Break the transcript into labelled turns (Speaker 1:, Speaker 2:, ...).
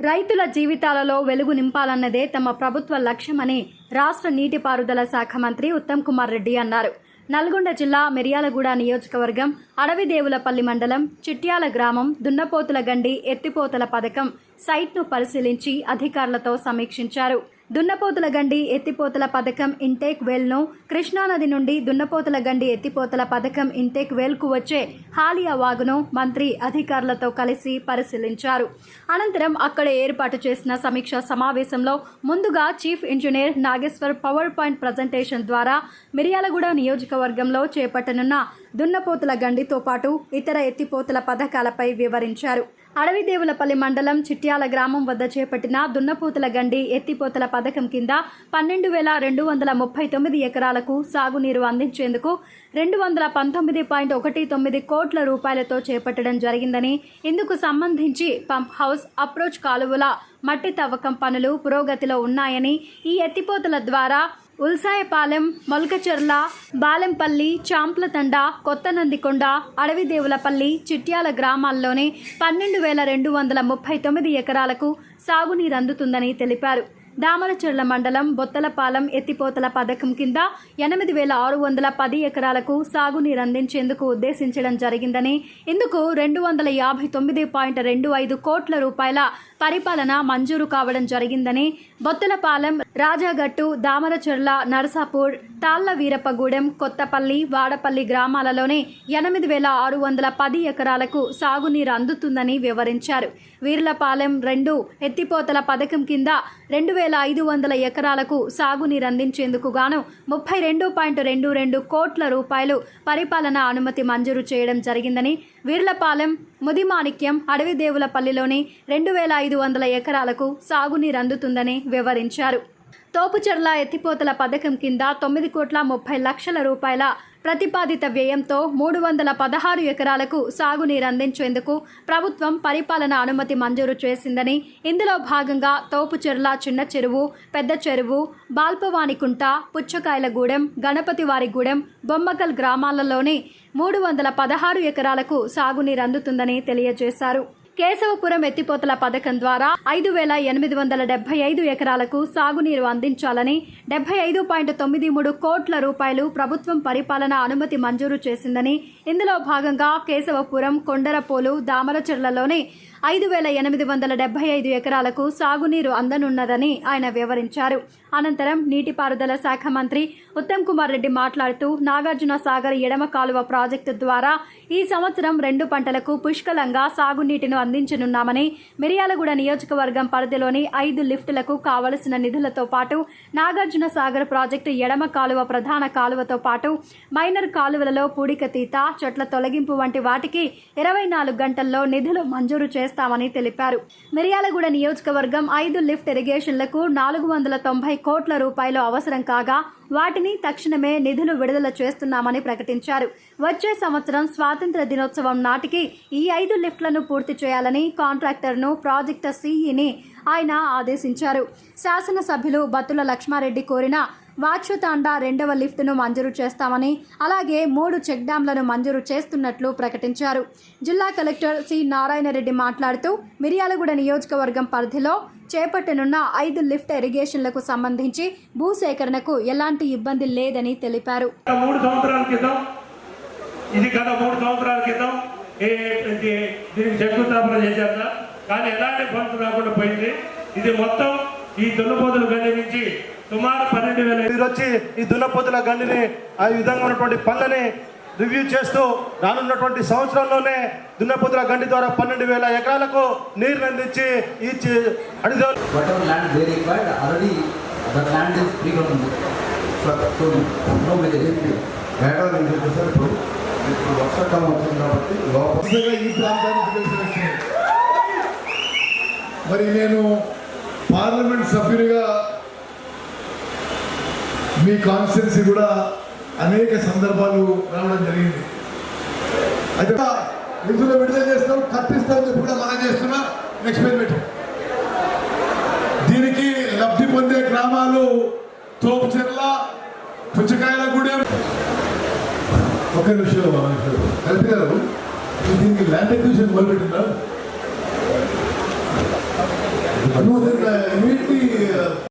Speaker 1: రైతుల జీవితాలలో వెలుగు నింపాలన్నదే తమ ప్రభుత్వ లక్ష్యమని రాష్ట్ర నీటిపారుదల శాఖ మంత్రి ఉత్తమ్ కుమార్ రెడ్డి అన్నారు. నల్గొండ జిల్లా మిర్యాలగూడ నియోజకవర్గం అడవిదేవులపల్లి మండలం చిట్యాల గ్రామం దున్నపోతులగండి ఎత్తిపోతల పథకం సైట్ను పరిశీలించి అధికారులతో సమీక్షించారు. దున్నపోతులగండి ఎత్తిపోతల పథకం ఇంటేక్ వెల్ను కృష్ణానది నుండి దున్నపోతులగండి ఎత్తిపోతల పథకం ఇంటేక్ వెల్కు వచ్చే హాలియా వాగును మంత్రి అధికారులతో కలిసి పరిశీలించారు. అనంతరం అక్కడ ఏర్పాటు చేసిన సమీక్షా సమావేశంలో ముందుగా chief engineer Nageshwar power point presentation ద్వారా మిర్యాలగూడ నియోజకవర్గంలో చేపట్టనున్న దున్నపోతుల గండితో పాటు ఇతర ఎత్తిపోతల పథకాలపై వివరించారు. అడవిదేవులపల్లి మండలం చిట్యాల గ్రామం వద్ద చేపట్టిన దున్నపోతుల గండి ఎత్తిపోతల పథకం కింద 12,239 ఎకరాలకు సాగునీరు అందించేందుకు 219.19 కోట్ల రూపాయలతో చేపట్టడం జరిగిందని, ఇందుకు సంబంధించి పంప్ హౌస్, అప్రోచ్ కాలువల మట్టి తవ్వకం పనులు పురోగతిలో ఉన్నాయని, ఈ ఎత్తిపోతల ద్వారా ఉల్సాయపాలెం, మొలకచెర్ల, బాలెంపల్లి, చాంప్లతండ, కొత్తనందికొండ, అడవిదేవులపల్లి, చిట్యాల గ్రామాల్లోని 12,239 ఎకరాలకు సాగునీరు అందుతుందని తెలిపారు. దామరచెర్ల మండలం బొత్తలపాలెం ఎత్తిపోతల పథకం కింద 8,610 ఎకరాలకు సాగునీరు అందించేందుకు ఉద్దేశించడం జరిగిందని, ఇందుకు 259.25 కోట్ల రూపాయల పరిపాలన మంజూరు కావడం జరిగిందని, బొత్తలపాలెం, రాజాగట్టు, దామరచెర్ల, నరసాపూర్, తాళ్ల వీరప్పగూడెం, కొత్తపల్లి, వాడపల్లి గ్రామాలలోని 8,610 ఎకరాలకు సాగునీరు అందుతుందని వివరించారు. వీర్లపాలెం 2 ఎత్తిపోతల పథకం కింద 2,500 ఎకరాలకు సాగునీరు అందించేందుకు గాను 32.22 కోట్ల రూపాయలు పరిపాలన అనుమతి మంజూరు చేయడం జరిగిందని, వీర్లపాలెం, ముదిమాణిక్యం, అడవిదేవులపల్లిలోని 2,500 ఎకరాలకు సాగునీరు అందుతుందని వివరించారు. తోపుచెర్ల ఎత్తిపోతల పథకం కింద 9,30,00,000 రూపాయల ప్రతిపాదిత వ్యయంతో 316 ఎకరాలకు సాగునీరు అందించేందుకు ప్రభుత్వం పరిపాలన అనుమతి మంజూరు చేసిందని, ఇందులో భాగంగా తోపుచెర్ల చిన్న చెరువు, పెద్ద చెరువు, బాల్పవానికుంట, పుచ్చకాయలగూడెం, గణపతివారిగూడెం, బొమ్మకల్ గ్రామాలలోని 316 ఎకరాలకు సాగునీరు అందుతుందని తెలియజేశారు. కేశవపురం ఎత్తిపోతల పథకం ద్వారా 5,875 ఎకరాలకు సాగునీరు అందించాలని 75.93 కోట్ల రూపాయలు ప్రభుత్వం పరిపాలన అనుమతి మంజూరు చేసిందని, ఇందులో భాగంగా కేశవపురం, కొండరపోలు, దామరచెర్లలోని 5,875 ఎకరాలకు సాగునీరు అందనున్నదని ఆయన వివరించారు. అనంతరం నీటిపారుదల శాఖ మంత్రి ఉత్తమ్ కుమార్ రెడ్డి మాట్లాడుతూ, నాగార్జున సాగర్ ఎడమ కాలువ ప్రాజెక్టు ద్వారా ఈ సంవత్సరం 2 పంటలకు పుష్కలంగా సాగునీటిని అందించనున్నామని, మిర్యాలగూడ నియోజకవర్గం పరిధిలోని 5 లిఫ్టులకు కావలసిన నిధులతో పాటు నాగార్జున సాగర్ ప్రాజెక్టు ఎడమ కాలువ ప్రధాన కాలువతో పాటు మైనర్ కాలువలలో పూడికతీత, చెట్ల తొలగింపు వంటి వాటికి 24 గంటల్లో నిధులు మంజూరు చేస్తామని తెలిపారు. మిర్యాలగూడ నియోజకవర్గం 5 లిఫ్ట్ ఇరిగేషన్లకు 490 కోట్ల రూపాయలు అవసరం కాగా వాటిని తక్షణమే నిధులు విడుదల చేస్తున్నామని ప్రకటించారు. వచ్చే సంవత్సరం స్వాతంత్ర దినోత్సవం నాటికి ఈ 5 లిఫ్ట్లను పూర్తి చేయాలని కాంట్రాక్టర్ను, ప్రాజెక్టు సిఈని ఆయన ఆదేశించారు. శాసనసభ్యులు బత్తుల లక్ష్మారెడ్డి కోరిన వాచ్యుతాండా 2వ లిఫ్టును మంజూరు చేస్తామని, అలాగే 3 చెక్ డ్యాంలను మంజూరు చేస్తున్నట్లు ప్రకటించారు. జిల్లా కలెక్టర్ సి నారాయణరెడ్డి మాట్లాడుతూ, మిర్యాలగూడ నియోజకవర్గం పరిధిలో చేపట్టనున్న 5 లిఫ్ట్ ఇరిగేషన్లకు సంబంధించి భూసేకరణకు ఎలాంటి ఇబ్బంది లేదని తెలిపారు.
Speaker 2: గత 3 సంవత్సరాల క్రితం దీనికి శంకుస్థాపన చేశారు, కానీ ఎలాంటి ఫండ్స్ రాకుండా పోయింది. ఇది మొత్తం ఈ దున్నపోతుల గండి నుంచి సుమారు 12,000
Speaker 3: వచ్చి ఈ దున్నపోతుల గండిని ఆ విధంగా ఉన్నటువంటి పనులని రివ్యూ చేస్తూ రానున్నటువంటి సంవత్సరంలోనే దున్నపోతుల గండి ద్వారా 12,000 ఎకరాలకు నీరు అందించి ఈ
Speaker 4: వర్షాకాలం వచ్చింది కాబట్టి ఈ ప్రాంతానికి మరి నేను పార్లమెంట్ సభ్యునిగా మీ కాన్స్టిట్యున్సీ కూడా అనేక సందర్భాలు రావడం జరిగింది. అయితే నిధులు విడుదల చేస్తాం, కట్టిస్తామని చెప్పి కూడా మనం చేస్తున్నా ఎక్స్పెరిమెంట్. దీనికి లబ్ధి పొందే గ్రామాలు తోపుచెర్ల, పుచ్చకాయలగూడెం. ఒక నిమిషం కలెక్టర్ గారు, దీనికి ల్యాండ్ ఎక్విజిషన్ మొదలుపెట్టిందా? వీటిని